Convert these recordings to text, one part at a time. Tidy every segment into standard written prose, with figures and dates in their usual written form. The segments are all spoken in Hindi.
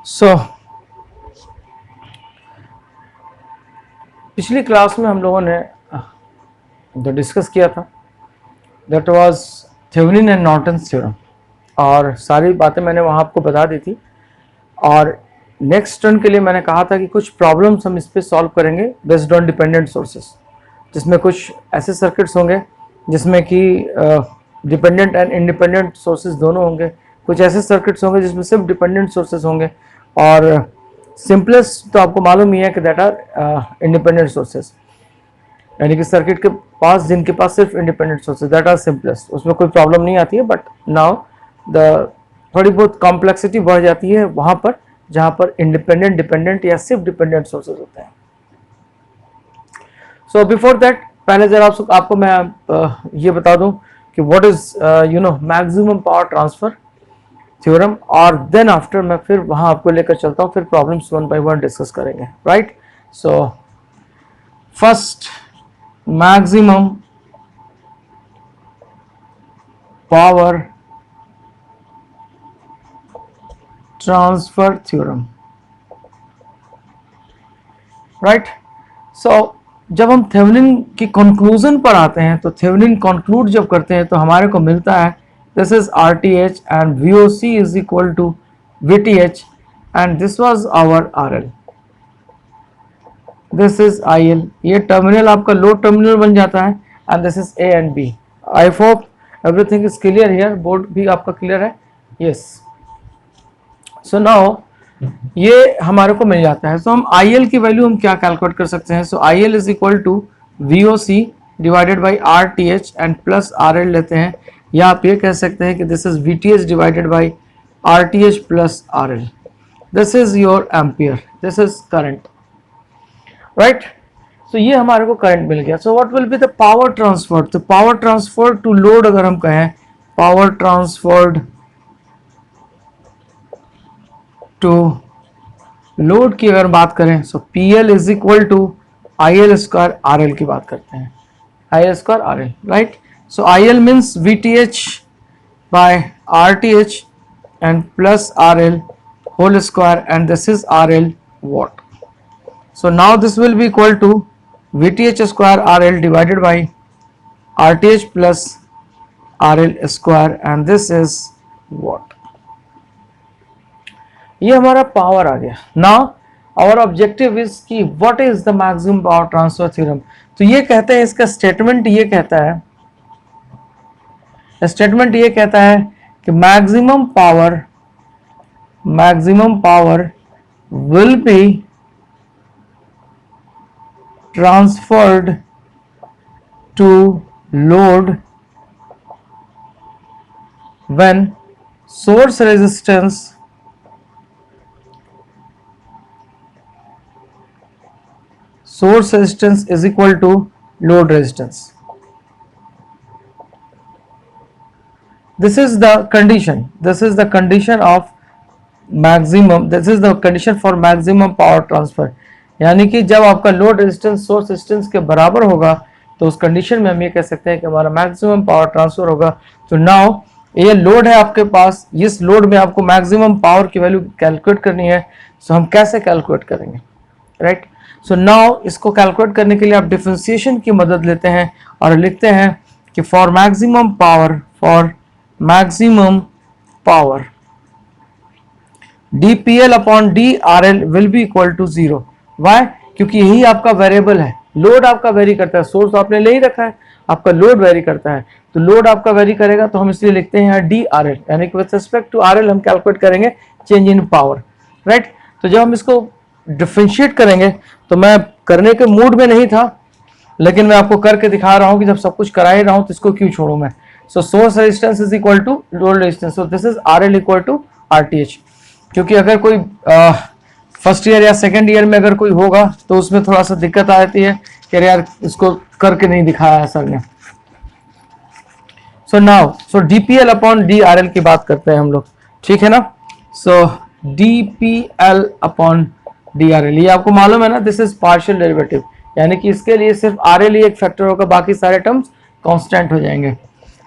सो पिछली क्लास में हम लोगों ने जो डिस्कस किया था that was Thevenin and Norton's theorem, और सारी बातें मैंने वहाँ आपको बता दी थी। और नेक्स्ट टर्न के लिए मैंने कहा था कि कुछ प्रॉब्लम्स हम इस पर सॉल्व करेंगे बेस्ड ऑन डिपेंडेंट सोर्सेस, जिसमें कुछ ऐसे सर्किट्स होंगे जिसमें कि डिपेंडेंट एंड इंडिपेंडेंट सोर्सेज दोनों होंगे, कुछ ऐसे सर्किट्स होंगे जिसमें सिर्फ डिपेंडेंट सोर्सेज होंगे, और सिंपलेस्ट तो आपको मालूम ही है कि दैट आर इंडिपेंडेंट सोर्सेज, यानी कि सर्किट के पास जिनके पास सिर्फ independent sources, that are simplest, उसमें कोई प्रॉब्लम नहीं आती है। बट नाउ द थोड़ी बहुत कॉम्प्लेक्सिटी बढ़ जाती है वहाँ पर जहाँ पर इंडिपेंडेंट, डिपेंडेंट या सिर्फ डिपेंडेंट सोर्सेज होते हैं। सो बिफोर दैट पहले जरा आपको मैं ये बता दूं कि what is maximum power transfer theorem, और देन आफ्टर मैं फिर वहाँ आपको लेकर चलता हूँ, फिर problems one by one discuss करेंगे, right. So first, maximum power transfer theorem, right. So जब हम थेवेनिन की कंक्लूजन पर आते हैं तो थेवेनिन कंक्लूड जब करते हैं तो हमारे को मिलता है this is RTH and VOC is equal to VTH and this was our RL, this is IL। ये टर्मिनल आपका लोड टर्मिनल बन जाता है and this is A and B। I hope everything is clear here, board भी आपका क्लियर है, यस। सो नाउ ये हमारे को मिल जाता है। सो हम IL की वैल्यू हम क्या कैलकुलेट कर सकते हैं? So IL is equal to VOC divided by RTH and plus RL लेते हैं, या आप ये कह सकते हैं कि this is VTH divided by RTH plus RL। This is your ampere, this is current, right. So ये हमारे को करंट मिल गया। So what will be the power transfer? तो पावर ट्रांसफर टू लोड अगर हम कहें, पावर ट्रांसफर्ड टू लोड की अगर बात करें, so PL is equal to IL square RL की बात करते हैं, IL square RL, right. So IL means VTH by RTH and plus RL whole square and this is RL watt. So now this will be equal to VTH square RL divided by RTH plus RL square and this is watt. ये हमारा पावर आ गया। नाउ आवर ऑब्जेक्टिव इज कि what is the maximum power transfer theorem. तो ये कहते हैं, इसका स्टेटमेंट ये कहता है, कि maximum power will be transferred to load when source resistance is equal to load resistance. This is the condition of maximum, this is the condition for maximum power transfer, यानी कि जब आपका लोड रेजिस्टेंस सोर्स रेजिस्टेंस के बराबर होगा तो उस कंडीशन में हम ये कह सकते हैं कि हमारा मैक्सिमम पावर ट्रांसफर होगा। तो नाउ ये लोड है आपके पास, इस लोड में आपको मैक्सिमम पावर की वैल्यू कैलकुलेट करनी है। सो हम कैसे कैलकुलेट करेंगे, राइट। सो नाउ इसको कैलकुलेट करने के लिए आप डिफरेंशिएशन की मदद लेते हैं और लिखते हैं कि for maximum power DPL upon DRL will be equal to 0। Why? क्योंकि यही आपका वेरिएबल है, लोड आपका वेरी करता है, सोर्स आपने ले ही रखा है, आपका लोड वेरी करता है, तो लोड आपका वेरी करेगा, तो हम इसलिए लिखते हैं DRL, यानी कि विद रिस्पेक्ट टू RL हम कैलकुलेट करेंगे चेंज इन पावर, राइट। तो जब हम इसको डिफरेंशिएट करेंगे, तो मैं करने के मूड में नहीं था, लेकिन मैं आपको करके दिखा रहा हूं कि जब सब कुछ करा ही रहा हूं तो इसको क्यों छोड़ू मैं। So source resistance is equal to load resistance, so this is RL equal to RTH। क्योंकि अगर कोई फर्स्ट ईयर या सेकेंड ईयर में अगर कोई होगा तो उसमें थोड़ा सा दिक्कत आ जाती है कि यार इसको करके नहीं दिखाया है सर ने। सो DPL अपॉन DRL की बात करते हैं हम लोग, ठीक है ना। सो DPL अपॉन DRL, ये आपको मालूम है ना, दिस इज पार्शियल डेरिवेटिव, यानी कि इसके लिए सिर्फ RL ही एक फैक्टर होगा, बाकी सारे टर्म्स कांस्टेंट हो जाएंगे।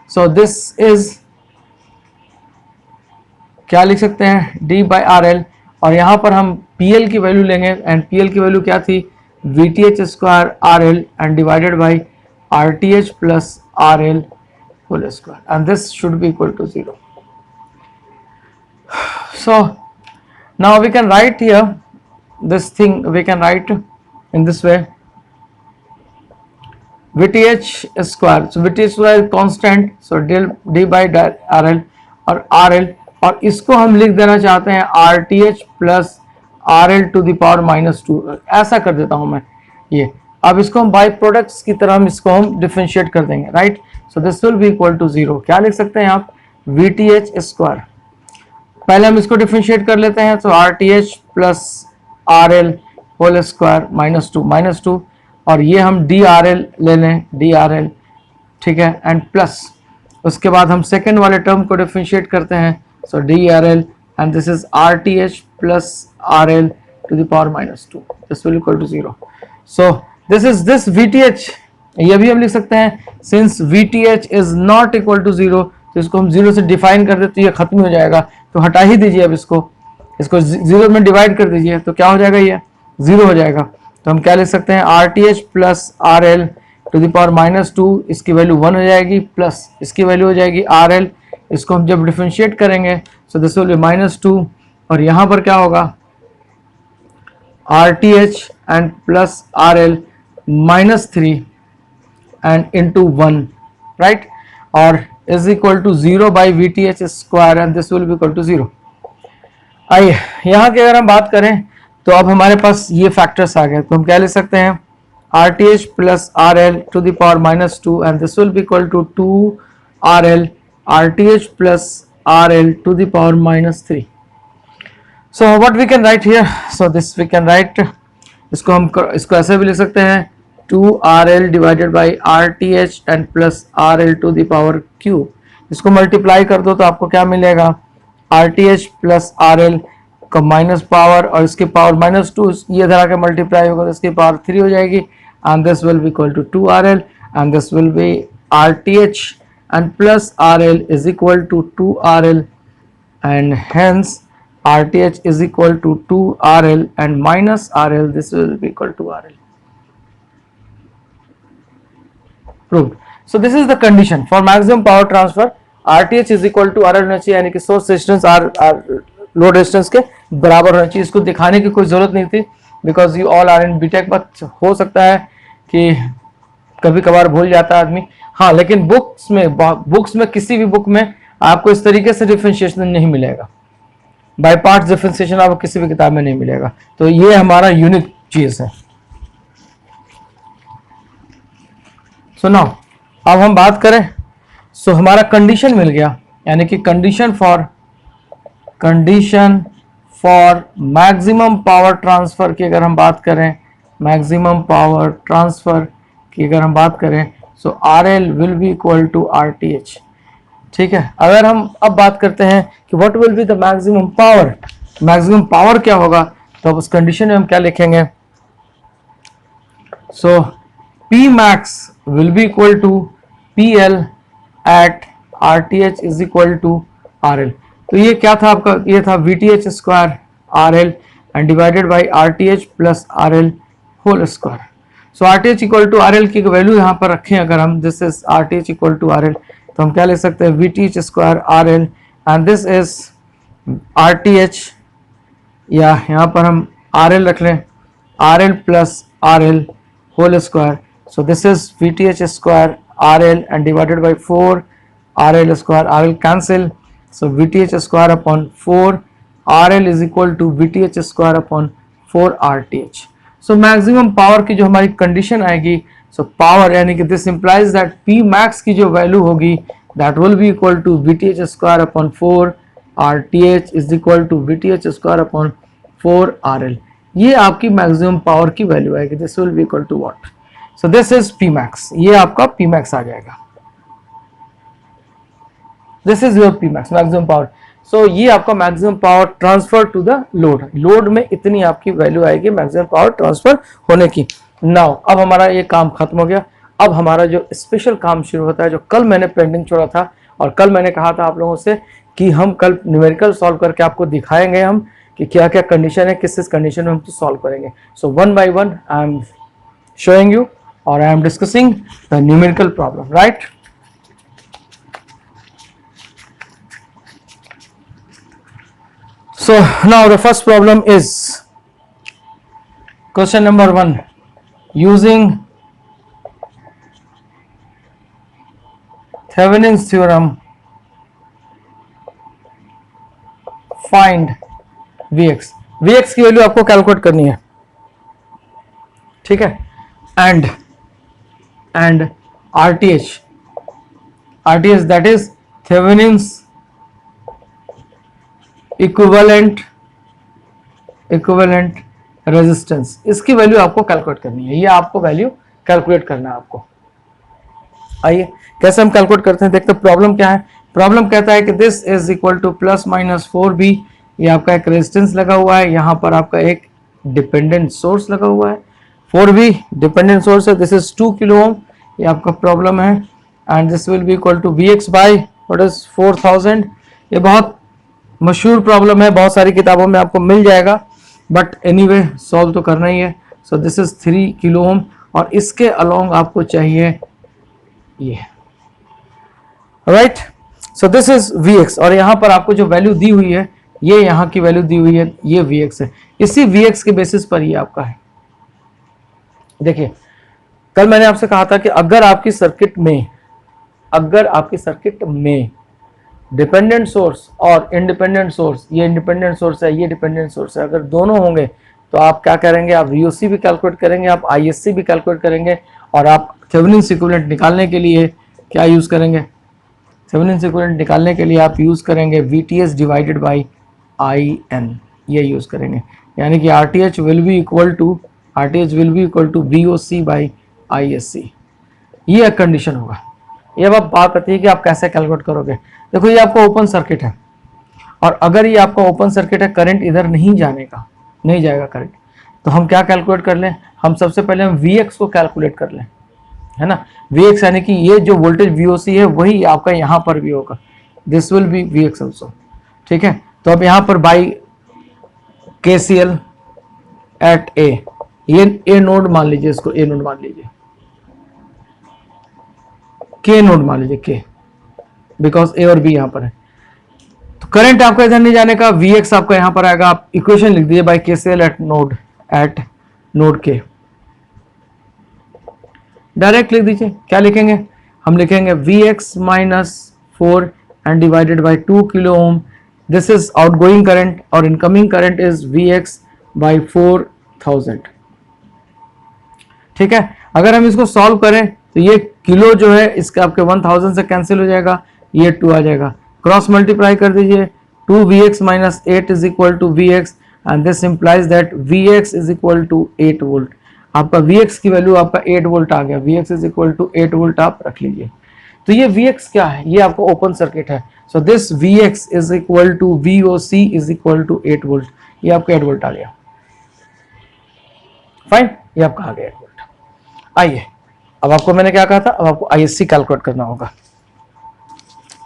सो दिस इज क्या लिख सकते हैं, D बाई RL, और यहाँ पर हम PL की वैल्यू लेंगे, एंड PL की वैल्यू क्या थी, VTH square RL and divided by RTH plus RL whole square, and this should be equal to 0. So now we can write here this thing, we can write in this way, VTH square, so VTH square is constant, so del d by RL और RL, और इसको हम लिख देना चाहते हैं RTH plus RL to the power -2. ऐसा कर देता हूं मैं ये. अब इसको हम बाई प्रोडक्ट्स की तरह इसको हम डिफरेंशिएट कर देंगे, right. So this will be equal to 0. क्या लिख सकते हैं आप, VTH स्क्वायर, पहले हम इसको डिफरेंशिएट कर लेते हैं, तो RTH plus RL whole square -2, और ये हम DRL ले लें, DRL, ठीक है, एंड प्लस उसके बाद हम सेकेंड वाले टर्म को डिफरेंशिएट करते हैं, so DRL and this is RTH plus RL to the power -2. This will equal to 0. So this is this VTH, ये भी हम लिख सकते हैं, since VTH is not equal to 0, तो इसको हम 0 से डिफाइन कर देते तो ये खत्म हो जाएगा, तो हटा ही दीजिए. अब इसको 0 में डिवाइड कर दीजिए, तो क्या हो जाएगा, ये 0 हो जाएगा. तो हम क्या लिख सकते हैं, RTH plus RL to the power -2, इसकी वैल्यू 1 हो जाएगी, प्लस इसकी वैल्यू हो जाएगी RL. इसको हम जब डिफरेंशिएट करेंगे, सो दिस विल बी -2, और यहाँ पर क्या होगा, RTH and plus RL -3 and into 1, right, और is equal to 0 by VTH square, and this will be equal to 0. आइए यहाँ की अगर हम बात करें, तो अब हमारे पास ये फैक्टर्स आ गए, तो हम क्या लिख सकते हैं, RTH plus RL to the power -2, and this will be equal to 2RL RTH plus RL to the power -3. So what we can write here, so this we can write, इसको ऐसे भी लिख सकते हैं, 2RL divided by RTH and plus RL to the power Q. इसको मल्टीप्लाई कर दो तो आपको क्या मिलेगा, RTH प्लस RL का माइनस पावर और इसकी पावर -2, ये इधर आके मल्टीप्लाई होगा तो इसकी पावर 3 हो जाएगी, and this will be equal to 2RL, and this will be RTH and plus RL is equal to 2RL, and hence RTH is equal to 2RL and minus RL, this will be equal to RL. Proved. So this is the condition for maximum power transfer. RTH is equal to RL होना चाहिए, यानी कि सोर्स रेजिस्टेंस लोड रेजिस्टेंस के बराबर होना चाहिए. इसको दिखाने की कोई जरूरत नहीं थी, because you all are in BTech, but हो सकता है कि कभी कभार भूल जाता है आदमी. हाँ, लेकिन बुक्स में किसी भी बुक में आपको इस तरीके से डिफरेंशिएशन नहीं मिलेगा, बाय पार्ट्स डिफरेंशिएशन आपको किसी भी किताब में नहीं मिलेगा. तो ये हमारा यूनिक चीज है. सो नाउ अब हम बात करें, सो हमारा कंडीशन मिल गया, यानी कि condition for maximum power transfer की अगर हम बात करें, मैक्सिमम पावर ट्रांसफर की अगर हम बात करें, so RL will be equal to RTH. ठीक है. अगर हम अब बात करते हैं कि what will be the maximum power, maximum power क्या होगा, तो अब उस कंडीशन में हम क्या लिखेंगे, सो P max will be equal to PL at RTH is equal to RL. तो ये क्या था आपका, ये था VTH square RL and divided by RTH plus RL whole square. So RTH equal to RL की वैल्यू यहाँ पर रखें अगर हम, this is RTH equal to RL, तो हम क्या लिख सकते हैं, VTH square RL and this is RTH, या यहाँ पर हम RL रख लें, RL plus RL whole square. So this is VTH square RL and divided by 4 RL square, RL cancel, so VTH square upon 4 RL is equal to VTH square upon 4 RTH. So maximum power की जो हमारी कंडीशन आएगी, so power यानी कि this implies that P max की जो वैल्यू होगी that will be equal to VTH square upon 4 RTH is equal to VTH square upon 4 RL. ये आपकी मैक्सिमम पावर की वैल्यू आएगी. This will be equal to what? So this is P max, ये आपका P max आ जाएगा. This is your P max, maximum power. So ये आपका maximum power transfer to the load, load में इतनी आपकी वैल्यू आएगी मैक्सिमम पावर ट्रांसफर होने की. नाउ अब हमारा ये काम खत्म हो गया. अब हमारा जो स्पेशल काम शुरू होता है, जो कल मैंने पेंडिंग छोड़ा था, और कल मैंने कहा था आप लोगों से कि हम कल न्यूमेरिकल सॉल्व करके आपको दिखाएंगे हम कि क्या क्या कंडीशन है, किस किस कंडीशन में हम तो सॉल्व करेंगे. So one by one I am showing you or I am discussing the numerical problem, right? So now the first problem is question number 1. Using Thevenin's theorem, find Vx. Vx की वैल्यू आपको कैलकुलेट करनी है, ठीक है. and RTH that is Thevenin's equivalent resistance, इसकी वैल्यू आपको कैलकुलेट करनी है. ये आपको वैल्यू कैलकुलेट करना है आपको. आइए कैसे हम कैलकुलेट करते हैं देखते हैं. प्रॉब्लम क्या है. प्रॉब्लम कहता है कि this is equal two plus minus 4b. ये आपका एक रेजिस्टेंस लगा हुआ है, यहाँ पर आपका एक डिपेंडेंट सोर्स लगा हुआ है. 4b डिपेंडेंट सोर्स है. This is 2 kilo ohm. ये आपका प्रॉब्लम है. And this will be equal to Vx by what is 4000. ये बहुत मशहूर प्रॉब्लम है, बहुत सारी किताबों में आपको मिल जाएगा, बट एनीवे सॉल्व तो करना ही है. So this is 3 kilo ohm और इसके अलोंग आपको चाहिए ये, right. So this is Vx और यहाँ पर आपको जो वैल्यू दी हुई है, ये यहाँ की वैल्यू दी हुई है, ये Vx है. इसी Vx के बेसिस पर ये आपका है. देखिए कल मैंने आपसे कहा था कि अगर आपकी सर्किट में डिपेंडेंट सोर्स और इंडिपेंडेंट सोर्स, ये इंडिपेंडेंट सोर्स है, ये डिपेंडेंट सोर्स है, अगर दोनों होंगे तो आप क्या करेंगे, आप VOC भी कैलकुलेट करेंगे, आप ISC भी कैलकुलेट करेंगे और आप थेवेनिन इक्विवेलेंट निकालने के लिए क्या यूज करेंगे. थेवेनिन इक्विवेलेंट निकालने के लिए आप यूज करेंगे VTH डिवाइडेड बाई IN, ये यूज करेंगे. यानी कि RTH will be equal to VOC by ISC. ये एक कंडीशन होगा. ये अब बात आती है कि आप कैसे कैलकुलेट करोगे. देखो ये आपका ओपन सर्किट है और अगर ये आपका ओपन सर्किट है, करंट इधर नहीं जाएगा करंट, तो हम क्या कैलकुलेट कर लें. हम सबसे पहले हम Vx को कैलकुलेट कर लें, है ना. Vx यानी कि ये जो वोल्टेज VOC है वही आपका यहाँ पर भी होगा. This will B Vx also, ठीक है. तो अब यहाँ पर बाई KCL एट A, ये A नोड मान लीजिए, इसको A नोड मान लीजिए, K नोड मान लीजिए, K, बिकॉज A और B यहाँ पर है. तो करंट आपका इधर नहीं जाने का, Vx आपका यहाँ पर आएगा. आप इक्वेशन लिख दीजिए by KCL at node K. Direct लिख दीजिए. क्या लिखेंगे, हम लिखेंगे Vx minus 4 and divided by 2 kilo ohm. This is outgoing current और incoming current is Vx by 4000, ठीक है. अगर हम इसको सॉल्व करें तो ये किलो जो है इसका आपके 1000 से कैंसिल हो जाएगा, ये 2 आ जाएगा. क्रॉस मल्टीप्लाई कर दीजिए. 2 Vx minus 8 is equal to Vx and this implies that Vx is equal to 8 volt. आपका Vx की वैल्यू आपका 8 वोल्ट आ गया. Vx is equal to 8 volt आप रख लीजिए. तो ये Vx क्या है, ये आपका ओपन सर्किट है. So this Vx is equal to VOC is equal to 8 volt. ये आपका 8 वोल्ट आ गया. फाइन, ये आपका आ गया 8 वोल्ट. आइए अब आपको मैंने क्या कहा था, अब आपको ISC कैलकुलेट करना होगा.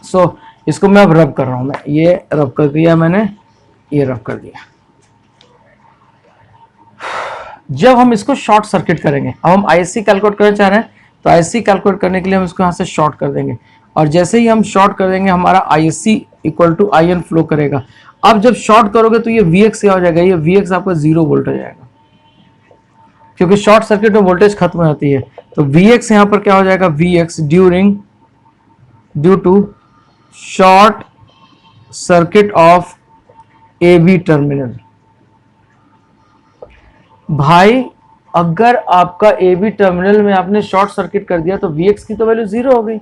सो इसको मैं अब रब कर रहा हूं. मैं ये रब कर दिया, मैंने ये रब कर दिया. जब हम इसको शॉर्ट सर्किट करेंगे, अब हम ISC कैलकुलेट करना चाह रहे हैं, तो ISC कैलकुलेट करने के लिए हम इसको यहाँ से शॉर्ट कर देंगे और जैसे ही हम शॉर्ट कर देंगे हमारा ISC equal to IN flow करेगा. अब जब शॉर्ट करोगे तो ये Vx क्या हो जाएगा, ये Vx आपका 0 वोल्ट हो जाएगा, क्योंकि शॉर्ट सर्किट में वोल्टेज खत्म हो जाती है. तो Vx यहां पर क्या हो जाएगा, Vx due to short circuit of AB terminal. भाई अगर आपका AB टर्मिनल में आपने शॉर्ट सर्किट कर दिया तो Vx की तो वैल्यू 0 हो गई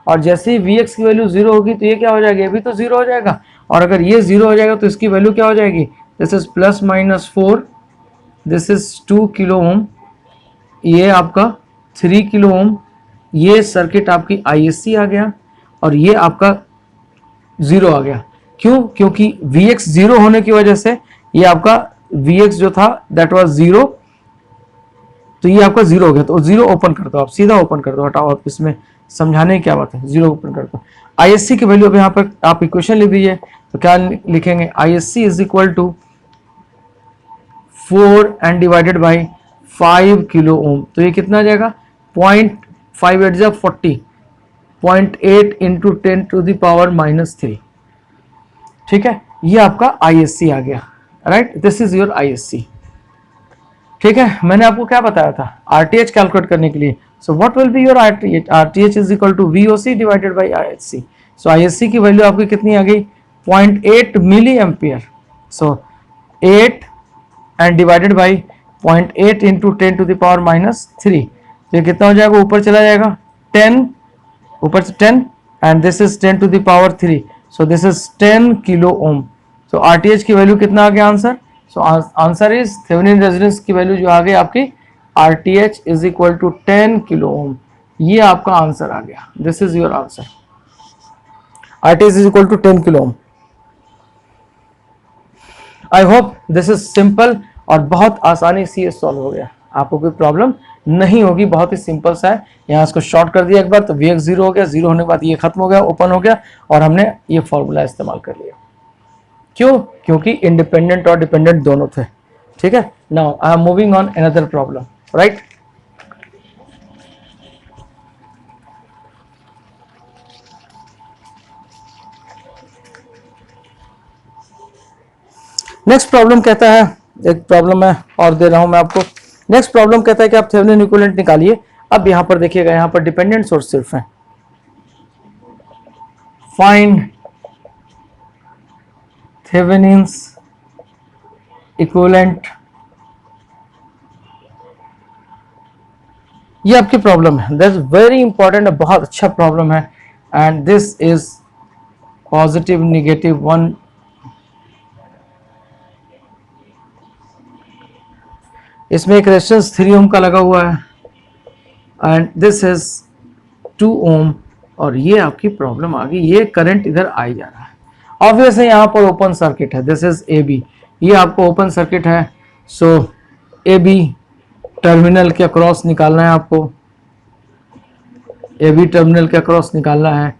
और जैसे ही Vx की वैल्यू 0 होगी तो ये क्या हो जाएगा, ये भी तो 0 हो जाएगा. और अगर ये 0 हो जाएगा तो इसकी वैल्यू क्या हो जाएगी, this is plus minus 4, this is 2 kilo ohm, ये आपका 3 किलो ओम. ये सर्किट आपकी ISC आ गया और ये आपका 0 आ गया. क्यों, क्योंकि Vx 0 होने की वजह से ये आपका Vx जो था दैट वाज 0, तो ये आपका 0 हो गया. तो 0 ओपन कर दो, आप सीधा ओपन कर दो, हटाओ, आप इसमें समझाने की क्या बात है. 0 ओपन कर दो. ISC की वैल्यू अब यहाँ पर आप इक्वेशन लिख दीजिए. तो क्या लिखेंगे, ISC is equal to 4 and divided by 5 kilo ohm, तो ये कितना आ जाएगा 0.58 जा 40, 0.8 इंटू 10⁻³ ठीक है, ये आपका ISC आ गया, right, this is your ISC। ठीक है, मैंने आपको क्या बताया था RTH कैलकुलेट करने के लिए, so what will be your RTH is equal to VOC divided by ISC। So ISC की वैल्यू आपकी कितनी आ गई 0.8 milli ampere, so 8 and divided by 0.8 into 10⁻³ तो ये कितना हो जाएगा, ऊपर चला जाएगा 10, ऊपर से 10 and this is 10⁻³ so this is 10 kilo ohm. So RTH की वैल्यू कितना आ गया answer, so answer is Thevenin resistance की वैल्यू जो आ गई आपकी RTH is equal to 10 kilo ohm, ये आपका आंसर आ गया, this is your answer, RTH is equal to 10 kilo ohm. I hope this is simple और बहुत आसानी से ये सॉल्व हो गया, आपको कोई प्रॉब्लम नहीं होगी, बहुत ही सिंपल सा है। यहाँ इसको शॉर्ट कर दिया एक बार तो Vx 0 हो गया, 0 होने के बाद ये खत्म हो गया, ओपन हो गया और हमने ये फॉर्मूला इस्तेमाल कर लिया। क्यों, क्योंकि इंडिपेंडेंट और डिपेंडेंट दोनों थे। ठीक है, now I am moving on another problem, right. Next problem कहता है, एक प्रॉब्लम है और दे रहा हूं मैं आपको। नेक्स्ट प्रॉब्लम कहता है कि आप थेवेनिन इक्विवेलेंट निकालिए। अब यहां पर देखिएगा, यहां पर डिपेंडेंट सोर्स सिर्फ है, फाइंड थेवेनिन्स इक्विवेलेंट, ये आपकी प्रॉब्लम है, दैट्स वेरी इंपॉर्टेंट, बहुत अच्छा प्रॉब्लम है and this is positive negative 1 इसमें एक रेजिस्टेंस 3 ओम का लगा हुआ है एंड दिस इज 2 ओम और ये आपकी प्रॉब्लम आ गई, ये करंट इधर आ जा रहा है। ऑब्वियस है यहाँ पर ओपन सर्किट है, दिस इज AB, ये आपको ओपन सर्किट है। सो AB टर्मिनल के अक्रॉस निकालना है आपको, AB टर्मिनल के अक्रॉस निकालना है,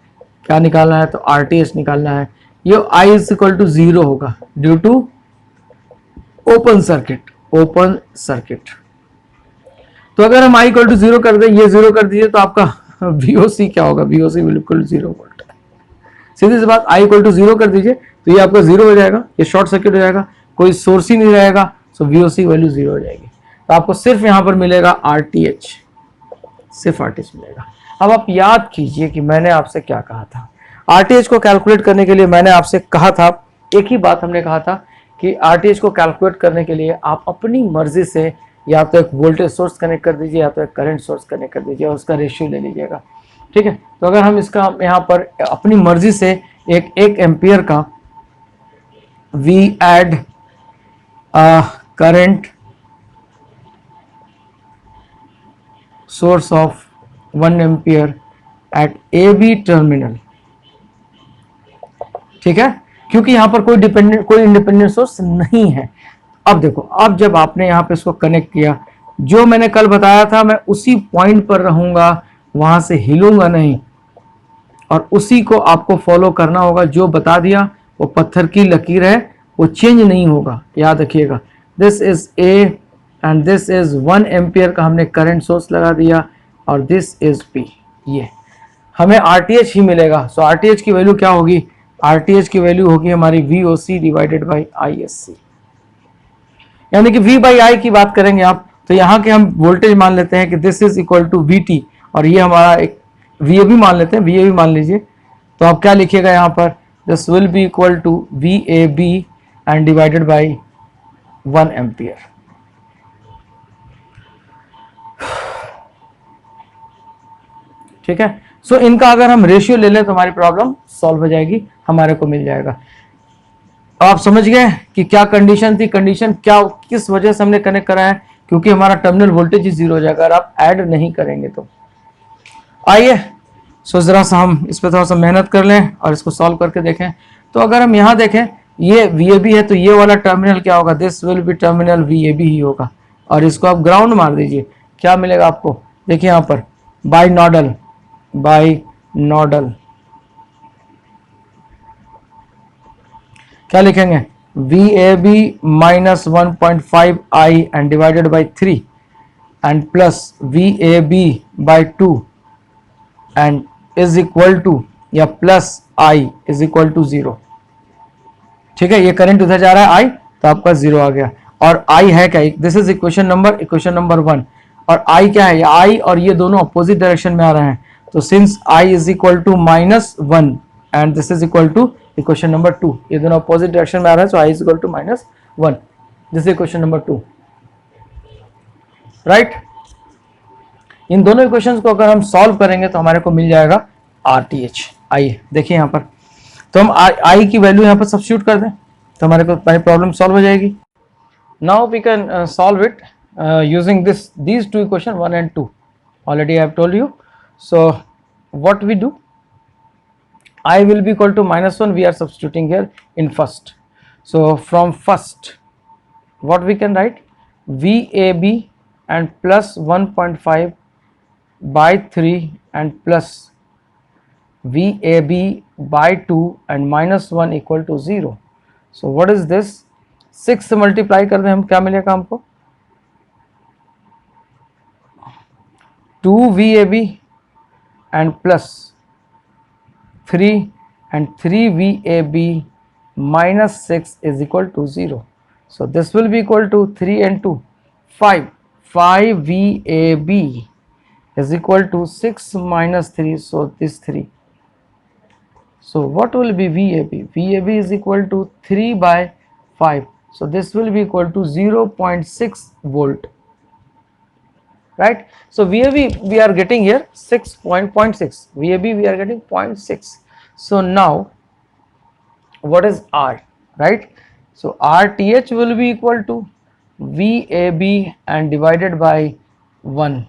क्या निकालना है तो RTH निकालना है। ये I इज इक्वल टू 0 होगा due to open circuit, open circuit. तो अगर हम I इक्वल टू 0 कर दें, ये 0 कर दीजिए तो आपका VOC क्या होगा, VOC बिल्कुल 0 वोल्ट है। सीधी सी बात, I इक्वल टू 0 कर दीजिए तो ये आपका 0 हो जाएगा, ये शॉर्ट सर्किट हो जाएगा, कोई सोर्स ही नहीं रहेगा, सो VOC वैल्यू 0 हो जाएगी। तो आपको सिर्फ यहां पर मिलेगा RTH, सिर्फ RTH मिलेगा। अब आप याद कीजिए कि मैंने आपसे क्या कहा था, RTH को कैलकुलेट करने के लिए मैंने आपसे कहा था, एक ही बात हमने कहा था कि RTH को कैलकुलेट करने के लिए आप अपनी मर्जी से या तो एक वोल्टेज सोर्स कनेक्ट कर दीजिए या तो एक करंट सोर्स कनेक्ट कर दीजिए और उसका रेशियो ले लीजिएगा। ठीक है, तो अगर हम इसका यहाँ पर अपनी मर्जी से एक एम्पियर का we add current source of 1 ampere at AB terminal, ठीक है, क्योंकि यहां पर कोई इंडिपेंडेंट सोर्स नहीं है। अब देखो, अब जब आपने यहां पे इसको कनेक्ट किया, जो मैंने कल बताया था मैं उसी पॉइंट पर रहूंगा, वहां से हिलूंगा नहीं और उसी को आपको फॉलो करना होगा। जो बता दिया वो पत्थर की लकीर है, वो चेंज नहीं होगा, याद रखिएगा। This is A and this is 1 ampere का हमने करंट सोर्स लगा दिया और दिस इज B, ये हमें RTH ही मिलेगा। सो RTH की वैल्यू क्या होगी, RTH की वैल्यू होगी हमारी VOC डिवाइडेड बाई ISC, यानी कि V बाई I की बात करेंगे आप तो यहाँ के हम वोल्टेज मान लेते हैं कि this is equal to VT और ये हमारा एक VAB मान लेते हैं, VAB मान लीजिए। तो आप क्या लिखिएगा यहाँ पर, this will be equal to VAB and divided by 1 ampere. ठीक है, सो इनका अगर हम रेशियो ले लें तो हमारी प्रॉब्लम सॉल्व हो जाएगी, हमारे को मिल जाएगा। आप समझ गए कि क्या कंडीशन थी, कंडीशन क्या, किस वजह से हमने कनेक्ट करा है, क्योंकि हमारा टर्मिनल वोल्टेज ही 0 हो जाएगा अगर आप ऐड नहीं करेंगे तो। आइए सो जरा सा हम इस पर थोड़ा सा मेहनत कर लें और इसको सॉल्व करके देखें। तो अगर हम यहाँ देखें, ये VAB है तो ये वाला टर्मिनल क्या होगा, this will B terminal VAB ही होगा और इसको आप ग्राउंड मार दीजिए, क्या मिलेगा आपको, देखिए यहाँ पर बाई नोडल क्या लिखेंगे, VAB minus 1.5 I and divided by 3 and plus VAB by 2 and is equal to या plus I is equal to 0. ठीक है, ये करंट उधर जा रहा है I, तो आपका 0 आ गया. और I है क्या, दिस इज इक्वेशन नंबर 1. और I क्या है, I और ये दोनों अपोजिट डायरेक्शन में आ रहे हैं. तो since I is equal to -1 and this is equal to equation number 2, ये दोनों अपोजिट डायरेक्शन में आ रहे हैं, so I is equal to -1. This is equation number 2, right. इन दोनों इक्वेशंस को अगर हम सॉल्व करेंगे तो हमारे को मिल जाएगा RTH. आइए देखिए यहाँ पर, तो हम I की वैल्यू यहाँ पर सब्स्टिट्यूट कर दें तो हमारे को प्रॉब्लम सॉल्व हो जाएगी. Now we can solve it using these two equation 1 and 2. Already I have told you. So what we do, I will be equal to -1, we are substituting here in first. So from first what we can write, VAB and plus 1.5 by 3 and plus VAB by 2 and -1 equal to 0. So what is this, 6 से मल्टीप्लाई कर दें हम, क्या मिलेगा हमको, 2 VAB and plus 3 and 3 VAB minus 6 is equal to 0. So this will be equal to 3 and 2, 5 VAB is equal to 6 minus 3, so this 3. So what will be VAB? VAB is equal to 3 by 5. So this will be equal to 0.6 volt. Right? So VAB we are getting here 6.6. VAB we are getting 0.6. So now what is R? Right? So RTH will be equal to VAB and divided by 1.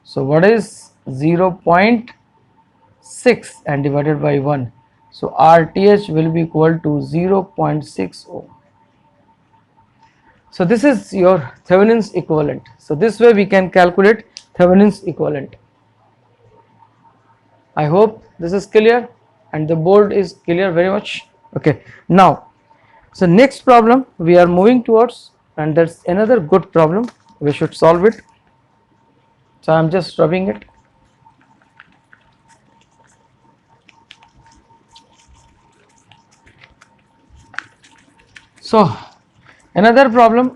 So what is 0.6 and divided by 1? So RTH will be equal to 0.6 ohm. So this is your Thevenin's equivalent. So this way we can calculate Thevenin's equivalent. I hope this is clear and the board is clear very much. Okay, now so next problem we are moving towards, and that's another good problem, we should solve it. So I am just rubbing it. So another problem,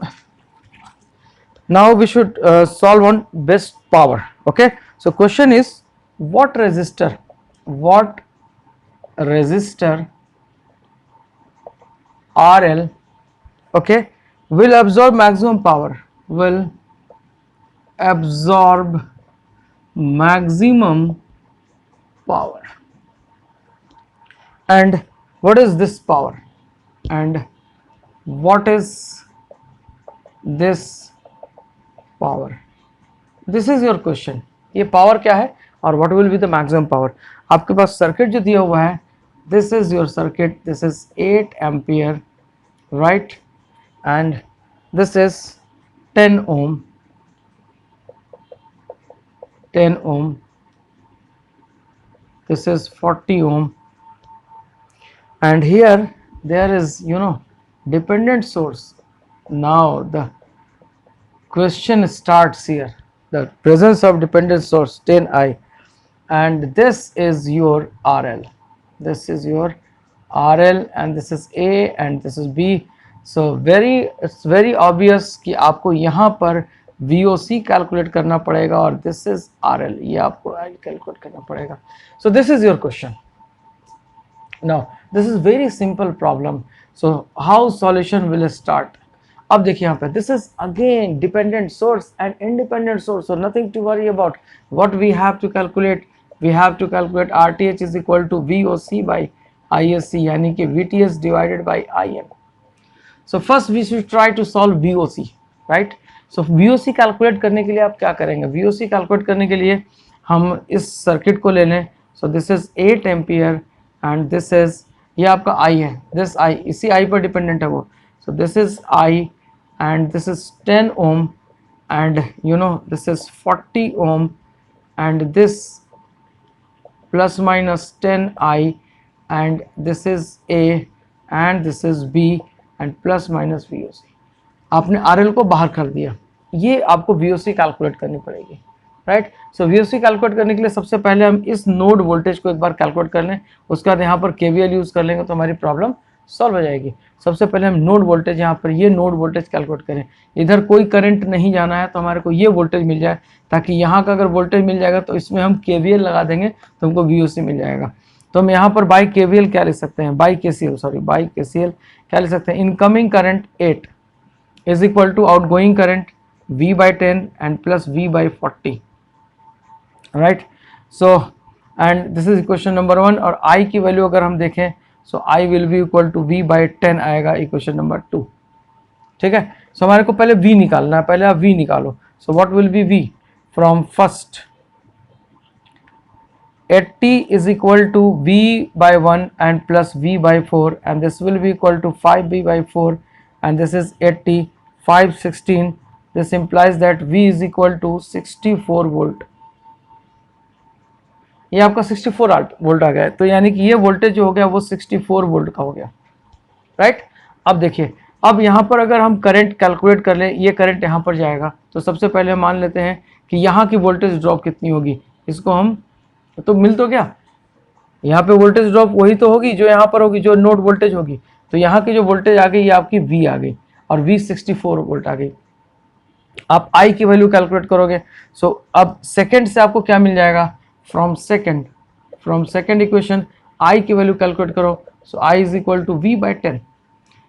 now we should solve on best power. Okay, so question is, what resistor RL, okay, will absorb maximum power, and what is this power, and what is this power? This is your question. ये पावर क्या है और what will be the maximum power? आपके पास सर्किट जो दिया हुआ है, this is your circuit, this is 8 ampere, right, and this is 10 ohm, this is 40 ohm, and here there is, you know, dependent source. Now the question starts here, the presence of dependent source 10I, and this is your RL, this is your RL, and this is A and this is B. So it's very obvious कि आपको यहाँ पर VOC कैलकुलेट करना पड़ेगा और this is RL, ये आपको कैलकुलेट करना पड़ेगा. So this is your question. Now this is very simple problem. So how solution will start? अब देखिए यहाँ पे, this is again dependent source and independent source, so nothing to worry about. What we have to calculate, we have to calculate RTH is equal to VOC by ISC, यानी कि VTS divided by IN. So first we should try to solve VOC, right? So VOC calculate करने के लिए आप क्या करेंगे, VOC calculate करने के लिए हम इस सर्किट को ले लें. So this is 8 ampere and this is, ये आपका I है, this I इसी I पर डिपेंडेंट है वो. So this is I and this is 10 ohm and you know this is 40 ohm and this plus minus 10I and this is A and this is B and plus minus VOC। आपने RL को बाहर कर दिया, ये आपको VOC कैलकुलेट करनी पड़ेगी, राइट। सो VOC कैलकुलेट करने के लिए सबसे पहले हम इस नोड वोल्टेज को एक बार कैलकुलेट कर लें, उसके बाद यहाँ पर KVL यूज़ कर लेंगे तो हमारी प्रॉब्लम सॉल्व हो जाएगी। सबसे पहले हम नोड वोल्टेज, यहाँ पर ये नोड वोल्टेज कैलकुलेट करें। इधर कोई करंट नहीं जाना है तो हमारे को ये वोल्टेज मिल जाए, ताकि यहाँ का अगर वोल्टेज मिल जाएगा तो इसमें हम KVL लगा देंगे तो हमको VOC मिल जाएगा। तो हम यहाँ पर बाई KVL क्या लिख सकते हैं, बाई KCL क्या लिख सकते हैं, incoming current 8 is equal to outgoing current V/10 and plus V/40, right. So and this is equation number 1। और I की वैल्यू अगर हम देखें, सो I will be equal to V/10 आएगा इक्वेशन नंबर 2, ठीक है। सो हमारे को पहले V निकालना है, पहले आप V निकालो। सो what will B V from first, 80 is equal to V/1 and plus V/4 and this will be equal to 5V/4 and this is 80, 516. This implies that V is equal to 64 volt. ये आपका 64 वोल्ट आ गया, तो यानी कि ये वोल्टेज जो हो गया वो 64 वोल्ट का हो गया, राइट। अब देखिए, अब यहाँ पर अगर हम करंट कैलकुलेट कर लें, ये करंट यहाँ पर जाएगा, तो सबसे पहले हम मान लेते हैं कि यहाँ की वोल्टेज ड्रॉप कितनी होगी, इसको हम तो मिल तो गया, यहाँ पे वोल्टेज ड्रॉप वही तो होगी जो यहाँ पर होगी, जो नोड वोल्टेज होगी। तो यहाँ की जो वोल्टेज आ गई ये आपकी V आ गई और V 64 वोल्ट आ गई। आप I की वैल्यू कैलकुलेट करोगे, सो अब सेकंड से आपको क्या मिल जाएगा, फ्रॉम सेकंड इक्वेशन I की वैल्यू कैलकुलेट करो। So I is equal to V/10।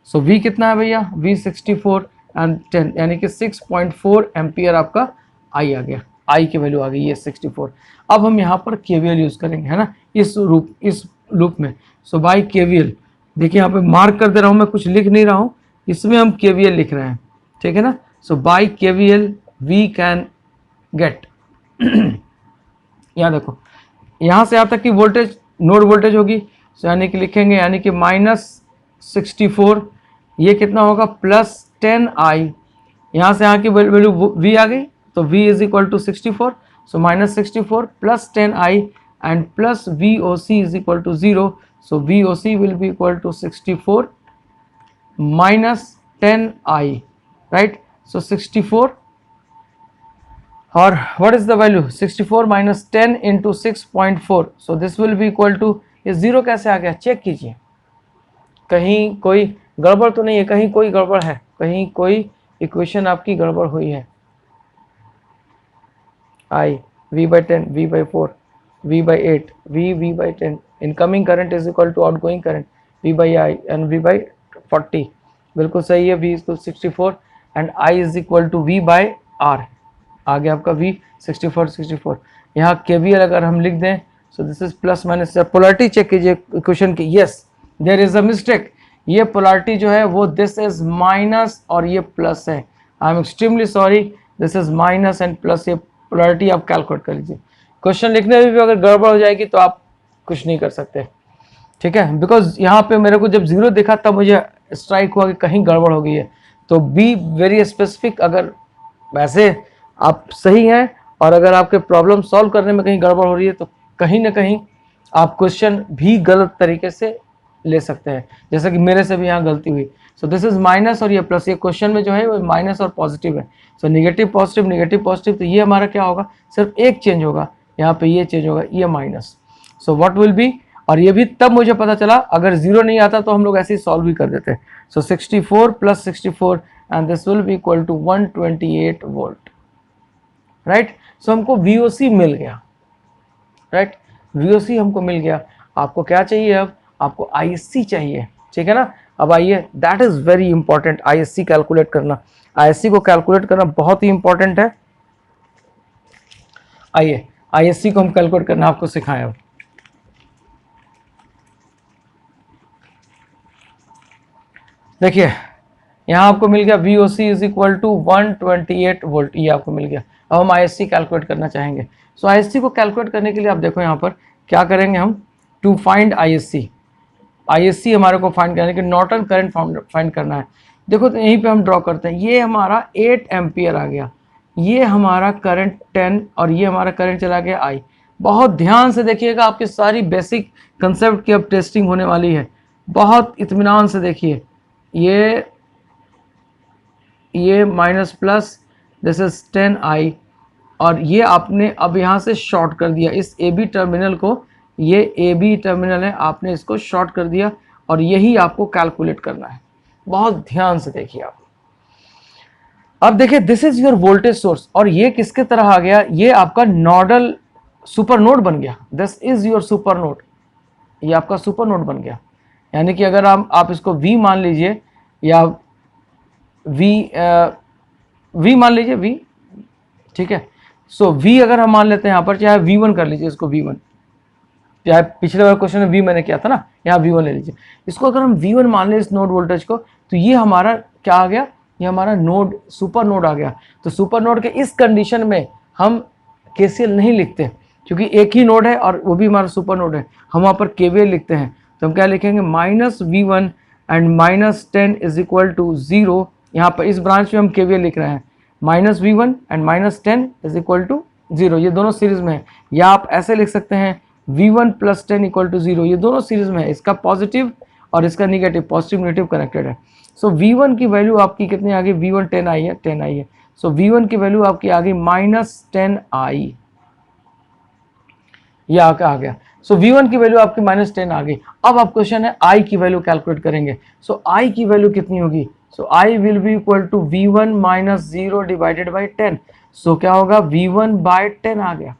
So V कितना है भैया, V 64 एंड 10 यानी कि 6.4 एम्पियर आपका I आ गया, I की वैल्यू आ गई ये 64। अब हम यहाँ पर KVL यूज़ करेंगे, है ना, इस लूप में। सो बाई KVL, देखिए यहाँ पे मार्क कर दे रहा हूँ, मैं कुछ लिख नहीं रहा हूँ, इसमें हम KVL लिख रहे हैं, ठीक है ना। So by KVL we can get यहाँ देखो, यहाँ से यहाँ तक की वोल्टेज नोड वोल्टेज होगी, सो यानी कि लिखेंगे, यानी कि -64, ये कितना होगा, +10I, यहाँ से यहाँ की वैल्यू V आ गई, तो V is equal to 64, so -64 plus 10I and plus VOC is equal to 0, so VOC will be equal to 64 minus 10I, right. So 64 और what is the value, 64 minus 10 into 6.4, so this will be equal to, ये 0 कैसे आ गया, चेक कीजिए, कहीं कोई गड़बड़ तो नहीं है, कहीं कोई गड़बड़ है, कहीं कोई इक्वेशन आपकी गड़बड़ हुई है। I V/10, V/4, V/8, V/10, incoming current is equal to outgoing current V/I and V/40, बिल्कुल सही है। V is equal to 64 and I is equal to V/R, आ गया आपका V 64। यहाँ KVL अगर हम लिख दें, so this is plus minus, polarity check कीजिए इक्वेशन की, yes there is a mistake, ये पोलैरिटी जो है वो this is माइनस और ये प्लस है, I am extremely sorry, this is minus and plus, ये पोलैरिटी आप कैलकुलेट कर लीजिए। क्वेश्चन लिखने में भी अगर गड़बड़ हो जाएगी तो आप कुछ नहीं कर सकते, ठीक है, बिकॉज यहाँ पे मेरे को जब 0 दिखा तब मुझे स्ट्राइक हुआ कि कहीं गड़बड़ हो गई है। तो बी वेरी स्पेसिफिक, अगर वैसे आप सही हैं और अगर आपके प्रॉब्लम सॉल्व करने में कहीं गड़बड़ हो रही है तो कहीं ना कहीं आप क्वेश्चन भी गलत तरीके से ले सकते हैं, जैसे कि मेरे से भी यहाँ गलती हुई। सो दिस इज माइनस और ये प्लस, ये क्वेश्चन में जो है वो माइनस और पॉजिटिव है, सो नेगेटिव पॉजिटिव, तो ये हमारा क्या होगा, सिर्फ एक चेंज होगा, यहाँ पे ये चेंज होगा, ये minus. So what will B, और ये भी तब मुझे पता चला, अगर 0 नहीं आता तो हम लोग ऐसे ही सॉल्व भी कर देते। So 64 plus 64 and this will be equal to 128 volt, right. So हमको VOC मिल गया, राइट, VOC हमको मिल गया। आपको क्या चाहिए, अब आपको ISC चाहिए, ठीक है ना। अब आइए, that is very important, ISC calculate करना, ISC को कैलकुलेट करना बहुत ही इंपॉर्टेंट है। आइए ISC को हम कैलकुलेट करना आपको सिखाएं। अब देखिए, यहाँ आपको मिल गया VOC is equal to 128 volt, ये आपको मिल गया। अब हम ISC कैलकुलेट करना चाहेंगे। सो ISC को कैलकुलेट करने के लिए आप देखो यहाँ पर क्या करेंगे हम, टू फाइंड ISC हमारे को फाइंड करने के नॉर्टन करंट फाइंड करना है। देखो तो यहीं पे हम ड्रॉ करते हैं, ये हमारा 8 एम्पियर आ गया, ये हमारा करंट 10 और ये हमारा करंट चला गया I। बहुत ध्यान से देखिएगा, आपकी सारी बेसिक कंसेप्ट की अब टेस्टिंग होने वाली है, बहुत इत्मीनान से देखिए, ये minus plus, this is 10i, और ये आपने अब यहाँ से शॉर्ट कर दिया इस ए बी टर्मिनल को, ये ए बी टर्मिनल है, आपने इसको शॉर्ट कर दिया और यही आपको कैलकुलेट करना है। बहुत ध्यान से देखिए आप। अब देखिए this is your voltage source, और ये किसके तरह आ गया, ये आपका नोडल सुपर नोड बन गया। This is your super node, ये आपका सुपर नोड बन गया। यानी कि अगर आप इसको V मान लीजिए, या V मान लीजिए V, ठीक है। सो V अगर हम मान लेते हैं यहाँ पर, चाहे V1 कर लीजिए इसको, V1, चाहे पिछले वाले क्वेश्चन में V मैंने किया था ना, यहाँ V1 ले लीजिए। इसको अगर हम V1 मान लें इस नोड वोल्टेज को, तो ये हमारा क्या आ गया, ये हमारा नोड सुपर नोड आ गया। तो सुपर नोड के इस कंडीशन में हम KCL नहीं लिखते, क्योंकि एक ही नोड है और वो भी हमारा सुपर नोड है, हम वहाँ पर KVL लिखते हैं। तो हम क्या लिखेंगे, -V1 and -10 is equal to 0। यहाँ पर इस ब्रांच में हम KVL लिख रहे हैं, -V1 and -10 is equal to 0, ये दोनों सीरीज में है। या आप ऐसे लिख सकते हैं V1 + 10 इक्वल टू 0, ये दोनों सीरीज में है, इसका पॉजिटिव और इसका निगेटिव, पॉजिटिव नेगेटिव कनेक्टेड है। सो V1 की वैल्यू आपकी कितनी आ गई, V1 10 आई है, 10 आई है। सो V1 की वैल्यू आपकी आ गई -10i, ये आ गया। सो V1 की वैल्यू आपकी -10 आ गई। अब आप क्वेश्चन है I की वैल्यू कैलकुलेट करेंगे। सो I की वैल्यू कितनी होगी, so I will be equal to V1 - 0 divided by 10। So क्या होगा, V1/10 आ गया,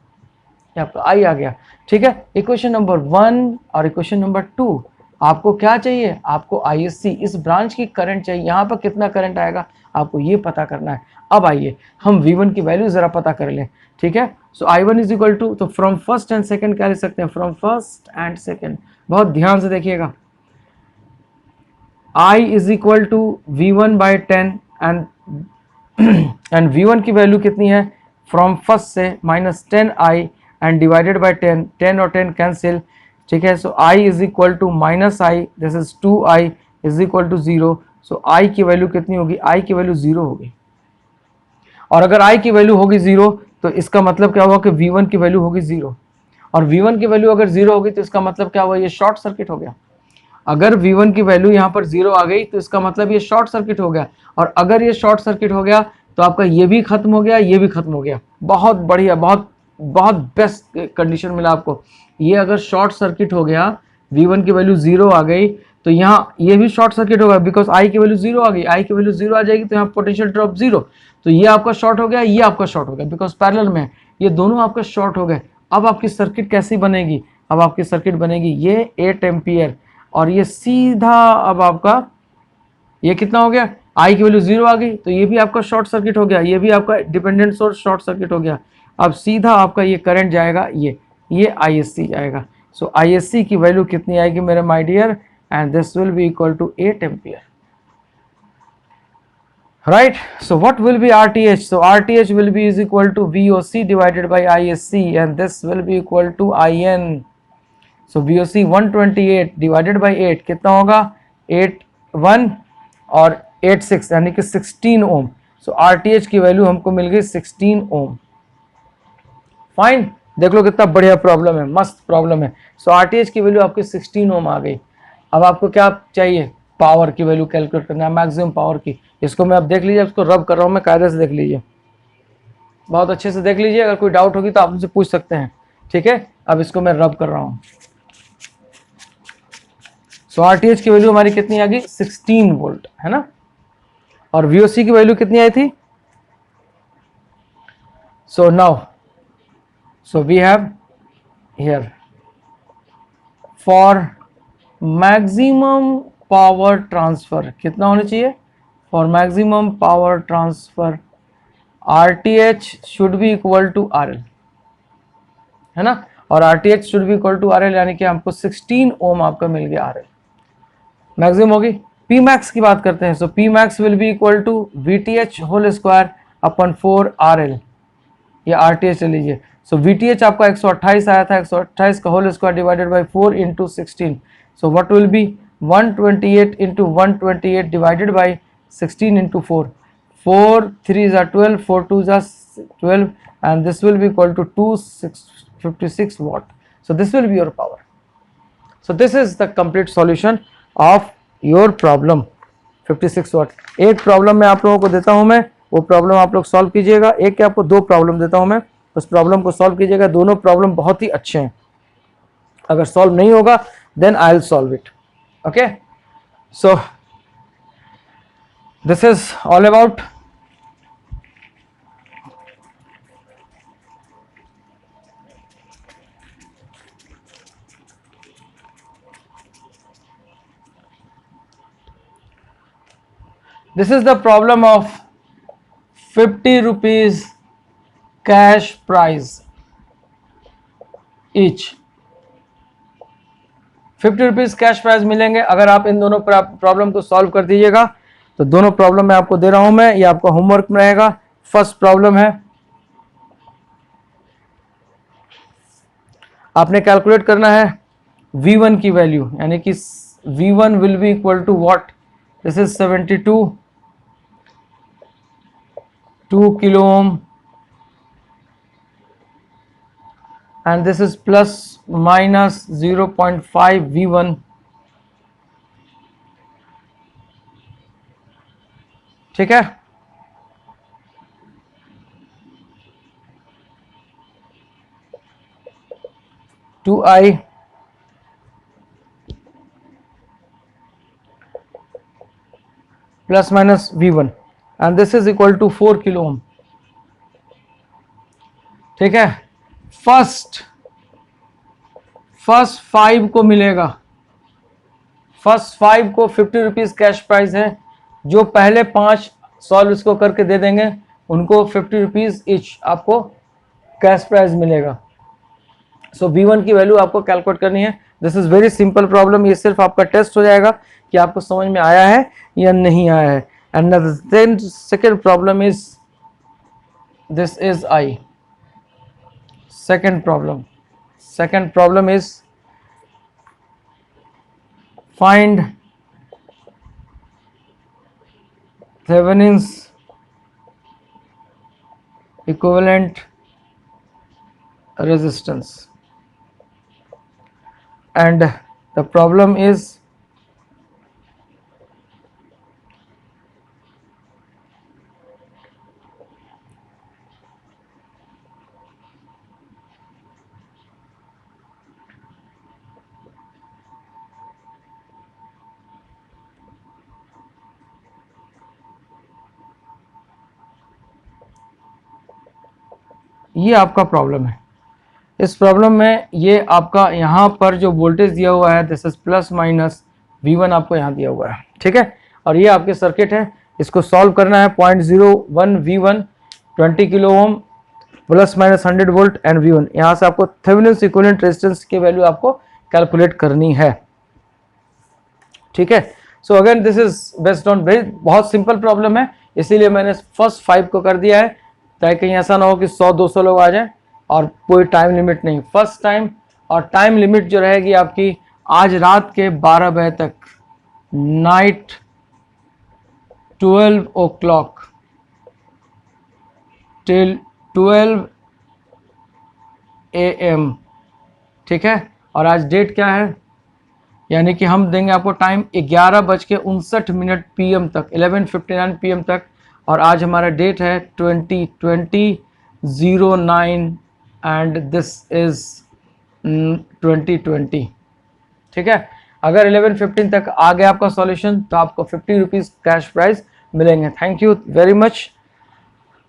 ये आपका I आ गया। ठीक है, इक्वेशन नंबर 1 और इक्वेशन नंबर 2, आपको क्या चाहिए, आपको ISC इस ब्रांच की करंट चाहिए। यहाँ पर कितना करंट आएगा आपको ये पता करना है। अब आइए हम V1 की वैल्यू ज़रा पता कर लें। ठीक है, सो I1 इज इक्वल टू, तो फ्रॉम फर्स्ट एंड सेकंड क्या लिख सकते हैं, फ्रॉम फर्स्ट एंड सेकंड, बहुत ध्यान से देखिएगा। I is equal to V1/10 and V1 की वैल्यू कितनी है, फ्रॉम फर्स्ट से -10i एंड डिवाइडेड बाय 10, 10 और 10 कैंसिल। ठीक है, so I is equal to -i, this is 2i is equal to 0। So I की वैल्यू कितनी होगी, I की वैल्यू 0 होगी। और अगर I की वैल्यू होगी 0, तो इसका मतलब क्या हुआ कि V1 की वैल्यू होगी 0, और V1 की वैल्यू अगर 0 होगी तो इसका मतलब क्या हुआ, ये शॉर्ट सर्किट हो गया। अगर V1 की वैल्यू यहाँ पर 0 आ गई तो इसका मतलब ये शॉर्ट सर्किट हो गया, और अगर ये शॉर्ट सर्किट हो गया तो आपका ये भी खत्म हो गया, ये भी खत्म हो गया। बहुत बढ़िया, बहुत बहुत बेस्ट कंडीशन मिला आपको। ये अगर शॉर्ट सर्किट हो गया, V1 की वैल्यू 0 आ गई, तो यहाँ ये भी शॉर्ट सर्किट होगा, बिकॉज I की वैल्यू 0 आ गई। I की वैल्यू 0 आ जाएगी तो यहाँ पोटेंशियल ड्रॉप 0, तो ये आपका शॉर्ट हो गया, ये आपका शॉर्ट हो गया, बिकॉज पैरेलल में ये दोनों आपका शॉर्ट हो गए। अब आपकी सर्किट कैसी बनेगी, अब आपकी सर्किट बनेगी ये 8 एम्पियर, और ये सीधा अब आपका ये कितना हो गया, I की वैल्यू 0 आ गई, तो ये भी आपका शॉर्ट सर्किट हो गया, ये भी आपका डिपेंडेंट सोर्स शॉर्ट सर्किट हो गया। अब सीधा आपका ये करंट जाएगा, ये ISC जाएगा। सो ISC की वैल्यू कितनी आएगी मेरे my dear, and this will be equal to 8 ampere, right? So what will be RTH? So RTH will be is equal to VOC divided by ISC, and this will be equal to IN. So VOC 128 divided by 8 कितना होगा, 8 1 और 8 6 यानी कि 16 ओम। सो RTH की वैल्यू हमको मिल गई 16 ओम। फाइन, देख लो कितना बढ़िया प्रॉब्लम है, मस्त प्रॉब्लम है। सो RTH की वैल्यू आपकी 16 ओम आ गई। अब आपको क्या चाहिए, पावर की वैल्यू कैलकुलेट करना है, मैक्सिमम पावर की। इसको मैं अब देख लीजिए, इसको रब कर रहा हूँ मैं, कायदे से देख लीजिए, बहुत अच्छे से देख लीजिए। अगर कोई डाउट होगी तो आप मुझसे पूछ सकते हैं। ठीक है, अब इसको मैं रब कर रहा हूँ। सो RTH की वैल्यू हमारी कितनी आ गई, 16 वोल्ट, है ना। और VOC की वैल्यू कितनी आई थी, so now so we have here for maximum power transfer कितना होना चाहिए, for maximum power transfer RTH should be equal to RL, है ना। और RTH should be equal to RL, यानी कि हमको 16 ओम आपका मिल गया, RL मैक्सिमम होगी। P मैक्स की बात करते हैं। So P max will be equal to VTH whole square upon 4 RL, ये RTH ले लीजिए। सो VTH आपका 128 आया था, 128 का whole square divided by 4 into 16। So what will be 128 into 128 divided by 16 into 4, 4 3 are 12, 4 2 are 12, and this will be equal to 256 watt. So this will be your power. So this is the complete solution of your problem 56 वाट। एक प्रॉब्लम मैं आप लोगों को देता हूं, मैं वो प्रॉब्लम आप लोग सॉल्व कीजिएगा। एक क्या आपको दो प्रॉब्लम देता हूं मैं, उस प्रॉब्लम को सॉल्व कीजिएगा। दोनों प्रॉब्लम बहुत ही अच्छे हैं। अगर सॉल्व नहीं होगा then I will solve it. Okay, so this is all about this is the problem of 50 rupees cash prize each। 50 rupees cash prize मिलेंगे अगर आप इन दोनों प्रॉब्लम को सॉल्व कर दीजिएगा। तो दोनों प्रॉब्लम मैं आपको दे रहा हूं, मैं ये आपका होमवर्क में रहेगा। फर्स्ट प्रॉब्लम है, आपने कैलकुलेट करना है V1 की वैल्यू, यानी कि V1 will be equal to what. This is 72 2 kilo ohm and this is plus minus 0.5 V1। ठीक है, two I plus minus V1 and this is equal to 4 kilo ohm. ठीक है, फर्स्ट 5 को मिलेगा, फर्स्ट 5 को 50 रुपीज कैश प्राइस है। जो पहले 5 सॉल्व इसको करके दे देंगे उनको 50 रुपीज ईच आपको कैश प्राइस मिलेगा। सो V1 की वैल्यू आपको कैलकुलेट करनी है। This is very simple problem. ये सिर्फ आपका टेस्ट हो जाएगा कि आपको समझ में आया है या नहीं आया है। And then second problem is, this is I। second problem is find Thevenin's equivalent resistance, and the problem is ये आपका प्रॉब्लम है। इस प्रॉब्लम में ये आपका यहाँ पर जो वोल्टेज दिया हुआ है this is plus minus V1 आपको यहाँ दिया हुआ है। ठीक है, और ये आपके सर्किट है, इसको सॉल्व करना है। 0.01 V1 20 kilo ohm plus minus 100 volt and V1। यहाँ से आपको थेवेनिन्स इक्विवेलेंट रेजिस्टेंस की वैल्यू आपको कैलकुलेट करनी है। ठीक है, so again this is based on बहुत सिंपल प्रॉब्लम है, इसीलिए मैंने फर्स्ट 5 को कर दिया है ताकि कहीं ऐसा ना हो कि 100-200 लोग आ जाएं और कोई टाइम लिमिट नहीं। फर्स्ट टाइम और टाइम लिमिट जो रहेगी आपकी आज रात के 12 बजे तक, नाइट 12 o'clock टिल 12 AM। ठीक है, और आज डेट क्या है, यानी कि हम देंगे आपको टाइम 11:59 PM तक, 11:59 PM तक। और आज हमारा डेट है 20/20/09 एंड दिस इज 2020। ठीक है, अगर 11:15 तक आ गया आपका सॉल्यूशन तो आपको 50 रुपीज़ कैश प्राइज मिलेंगे। Thank you very much.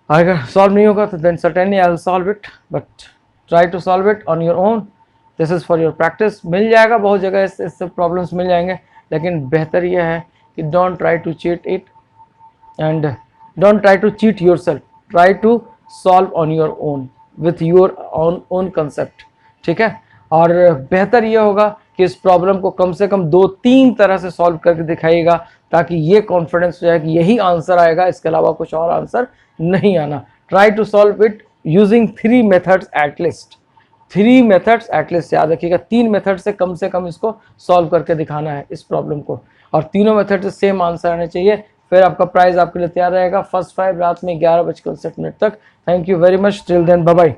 अगर सॉल्व नहीं होगा तो then certainly I will solve it, but try to solve it on your own. This is for your practice. मिल जाएगा, बहुत जगह इससे प्रॉब्लम्स मिल जाएंगे, लेकिन बेहतर यह है कि don't try to cheat it and don't try to cheat yourself, try to solve on your own with your own concept। ठीक है, और बेहतर ये होगा कि इस प्रॉब्लम को कम से कम 2-3 तरह से सॉल्व करके दिखाइएगा ताकि ये कॉन्फिडेंस हो जाए कि यही आंसर आएगा, इसके अलावा कुछ और आंसर नहीं आना। Try to solve it using 3 methods at least. 3 methods at least याद रखिएगा, 3 मेथड से कम इसको सॉल्व करके दिखाना है इस प्रॉब्लम को, और तीनों मेथड से सेम आंसर आने चाहिए। फिर आपका प्राइज आपके लिए तैयार रहेगा। फर्स्ट 5 रात में 11:59 तक। Thank you very much, till then bye bye.